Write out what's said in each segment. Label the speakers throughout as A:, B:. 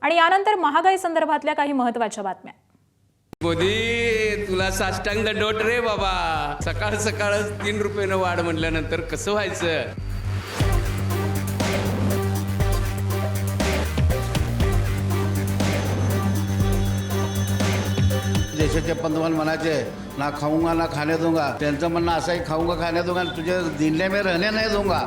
A: आणि यानंतर महागाई संदर्भातल्या काही महत्त्वाच्या बातम्या।
B: मोदी तुला साष्टांग डोट रे बाबा, सकाळ सकाळच 3 रुपयानं वाढ म्हटल्यानंतर कसं व्हायचं।
C: देशाचे पंतप्रधान म्हणायचे ना खाऊंगा ना खाने दूंगा, त्यांचं म्हणणं असं आहे खाऊंगा खाने दूंगा, तुझे दिल्ली में रहने नहीं दूंगा।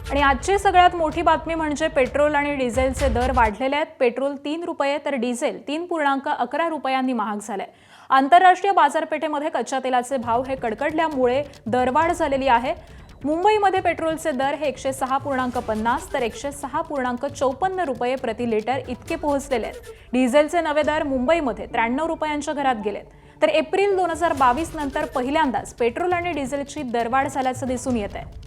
A: आणि आजची सगळ्यात मोठी बातमी म्हणजे पेट्रोल आणि डिझेलचे दर वाढलेले आहेत। पेट्रोल 3 रुपये तर डिझेल 3.11 रुपयांनी महाग झाले। आंतरराष्ट्रीय बाजारपेठेमध्ये कच्च्या तेलाचे भाव हे कडकडल्यामुळे दरवाढ झालेली आहे। मुंबईमध्ये पेट्रोलचे दर हे 106.50 तर 106.54 रुपये प्रति लिटर इतके पोहोचलेले आहेत। डिझेलचे नवे दर मुंबईमध्ये 93 रुपयांच्या घरात गेलेत, तर एप्रिल 2022 नंतर पहिल्यांदाच पेट्रोल आणि डिझेलची दरवाढ झाल्याचं दिसून येत आहे।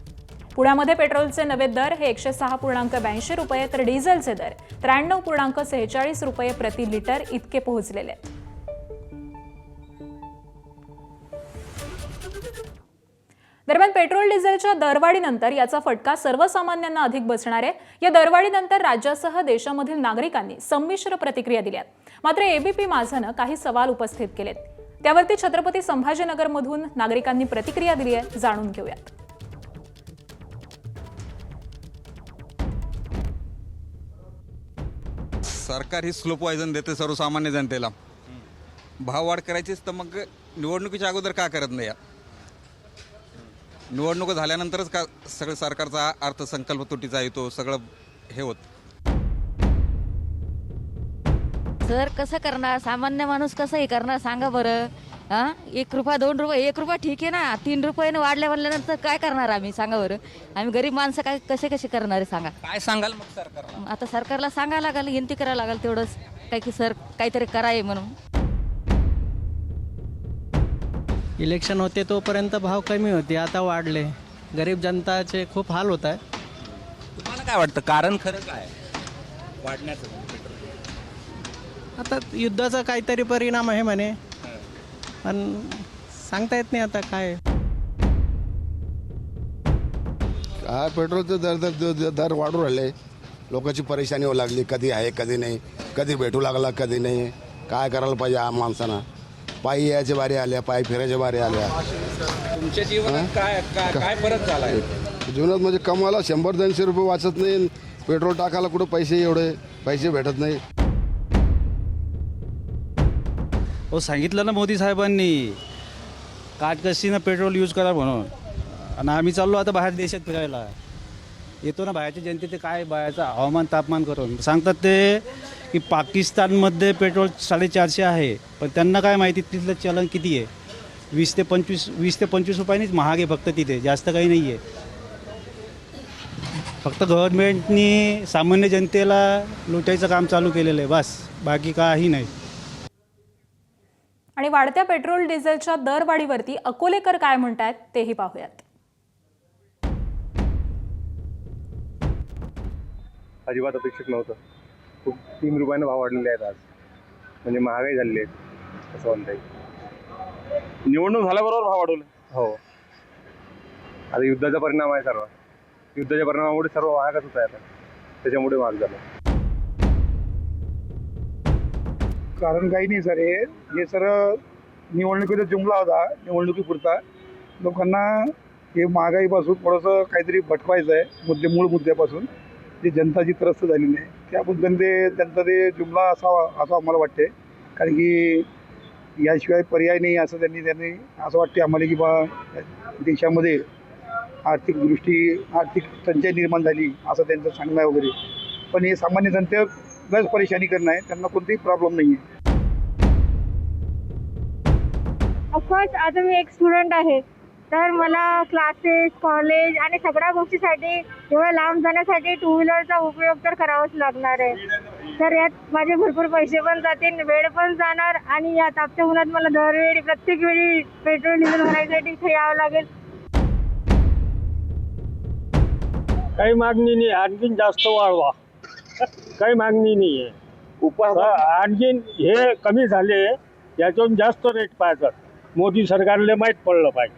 A: पुण्यामध्ये पेट्रोलचे नवे दर हे 106.82 रुपये तर डिझेलचे दर 93.46 रुपये प्रति लिटर इतके पोहोचलेले आहेत। दरम्यान पेट्रोल डिझेलच्या दरवाढीनंतर याचा फटका सर्वसामान्यांना अधिक बसणार आहे। या दरवाढीनंतर राज्यासह देशामधील नागरिकांनी संमिश्र प्रतिक्रिया दिल्यात। मात्र एबीपी माझानं काही सवाल उपस्थित केलेत, त्यावरती छत्रपती संभाजीनगरमधून नागरिकांनी प्रतिक्रिया दिली आहे, जाणून घेऊयात।
D: सरकार ही स्लो पॉयझन देते सर्वसामान्य जनतेला। भाव वाढ करायचीच तर मग निवडणुकीच्या अगोदर का करत नाही? निवडणूक झाल्यानंतरच का सगळं सरकारचा अर्थसंकल्प तुटीचा येतो, सगळं हे होत।
E: सर कसं करणार, सामान्य माणूस कसं हे करणार सांगा बरं। 1 रुपया 2 रुपये 1 रुपया ठीक आहे ना, 3 रुपयाने वाढल्या म्हणल्यानंतर काय करणार आम्ही सांगा बरं। आम्ही गरीब माणसं काय कसे करणार आहे सांगा।
D: काय सांगाल मग सरकारला?
E: आता सरकारला सांगायला लागेल, विनंती करायला लागेल तेवढंच काय की सर काहीतरी कराय म्हणून।
F: इलेक्शन होते तोपर्यंत भाव कमी होते, आता वाढले। गरीब जनताचे खूप हाल होत आहे।
D: तुम्हाला काय वाटतं कारण खरं काय वाढण्याचं?
F: आता युद्धाचा काहीतरी परिणाम आहे म्हणे, पण सांगता येत नाही आता काय।
G: पेट्रोलचे दर वाढू राहिले, लोकांची परेशानी होऊ लागली, कधी आहे कधी नाही, कधी भेटू लागला कधी नाही। काय करायला पाहिजे आम माणसानं? पायी यायचे बारी आल्या, पायी फिरायच्या बारी आल्या।
D: तुमच्या जीवनात काय फरक झाला आहे?
G: जीवनात म्हणजे कमाला 100-200 रुपये वाचत नाही, पेट्रोल टाकायला कुठं पैसे एवढे पैसे भेटत नाही।
H: हो सांगितलं ना मोदी साहेबांनी काटकशीनं पेट्रोल यूज करा म्हणून, आणि आम्ही चाललो आता बाहेर देशात फिरायला। येतो ना बाहेरच्या जनतेचे काय बाहेरचं हवामान तापमान करून सांगतात ते की पाकिस्तानमध्ये पेट्रोल 450 आहे, पण त्यांना काय माहिती तिथलं चलन किती आहे। 20 ते 25 रुपयांनीच महाग आहे फक्त, तिथे जास्त काही नाही आहे। फक्त गव्हर्नमेंटनी सामान्य जनतेला लुटायचं काम चालू केलेलं आहे, बस बाकी काही नाही।
A: आणि वाढत्या पेट्रोल डिझेलच्या दरवाढीवरती अकोलेकर काय म्हणतात तेही पाहूयात।
I: अजिबात अपेक्षित नव्हतं। खूप 3 रुपयाने भाव वाढलेले आहेत आज, म्हणजे महागाई झालेली आहे असं म्हणता येईल। निवडणूक झाल्याबरोबर भाव वाढवले। हो, आता युद्धाचा परिणाम आहे सर्व, युद्धाच्या परिणामामुळे सर्व महागच होत आहे आता, त्याच्यामुळे महाग झालं।
J: कारण काही नाही सर, हे सर निवडणुकीचा जुमला होता, निवडणुकीपुरता। लोकांना हे महागाईपासून थोडंसं काहीतरी भटकायचं आहे, मूळ मुद्द्यापासून जी जनता जी त्रस्त झालेली आहे त्याबद्दल त्यांचा ते जुमला असावा असं आम्हाला वाटते। कारण की याशिवाय पर्याय नाही असं त्यांनी असं वाटते आम्हाला की बा देशामध्ये आर्थिक टंचाई निर्माण झाली असं त्यांचं सांगणं आहे वगैरे। पण हे सामान्य जनतेलाच परेशानी करणं आहे, त्यांना कोणतेही प्रॉब्लेम नाही आहे।
K: ऑफकोर्स आता मी एक स्टुडंट आहे, तर मला क्लासेस कॉलेज आणि सगळ्या गोष्टीसाठी एवढ्या लांब जाण्यासाठी 2 व्हीलरचा उपयोग तर करावाच लागणार आहे। तर यात माझे भरपूर पैसे पण जातील, वेळ पण जाणार, आणि या तापत्या उन्हात मला दरवेळी प्रत्येक वेळी पेट्रोल डिझेल भरायसाठी इथे यावं लागेल।
L: काही मागणी नाही, आणखीन जास्त वाढवा।
I: काही मागणी नाही आहे
J: उपहार
I: आणखीन हे कमी झाले याच्याहून जास्त रेट पाहिजे मोदी सरकारला माहीत पडलं पाहिजे